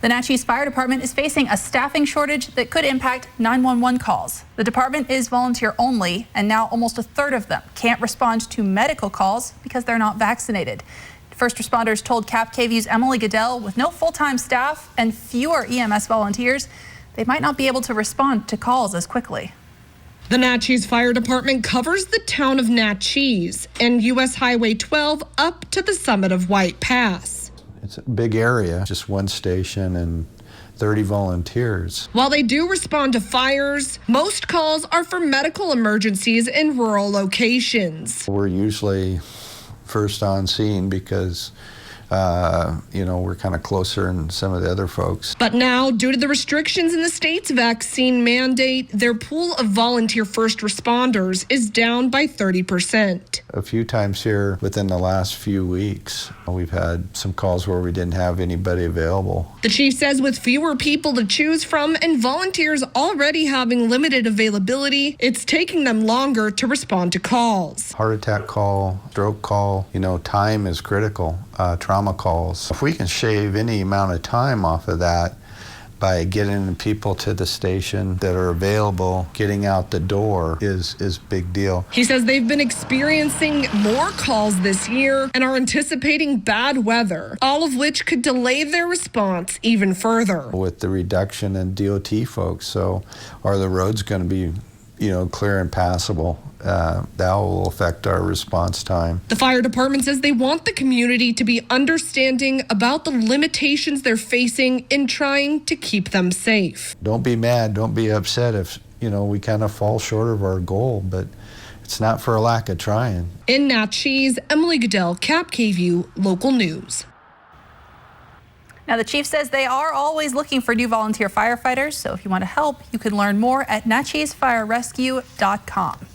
The Naches Fire Department is facing a staffing shortage that could impact 911 calls. The department is volunteer only, and now almost a third of them can't respond to medical calls because they're not vaccinated. First responders told Cap KVU's Emily Goodell with no full-time staff and fewer EMS volunteers, they might not be able to respond to calls as quickly. The Naches Fire Department covers the town of Naches and U.S. Highway 12 up to the summit of White Pass. It's a big area, just one station and 30 volunteers. While they do respond to fires, most calls are for medical emergencies in rural locations. We're usually first on scene because we're kind of closer than some of the other folks. But now, due to the restrictions in the state's vaccine mandate, their pool of volunteer first responders is down by 30%. A few times here within the last few weeks, we've had some calls where we didn't have anybody available. The chief says with fewer people to choose from and volunteers already having limited availability, it's taking them longer to respond to calls. Heart attack call, stroke call, time is critical. Trauma calls. If we can shave any amount of time off of that by getting people to the station that are available, getting out the door is a big deal. He says they've been experiencing more calls this year and are anticipating bad weather, all of which could delay their response even further. With the reduction in DOT folks, so are the roads going to be clear and passable? That will affect our response time. The fire department says they want the community to be understanding about the limitations they're facing in trying to keep them safe. Don't be mad, don't be upset if, we kind of fall short of our goal, but it's not for a lack of trying. In Naches, Emily Goodell, Cap KVU, local news. Now, the chief says they are always looking for new volunteer firefighters, so if you want to help, you can learn more at NachesFireRescue.com.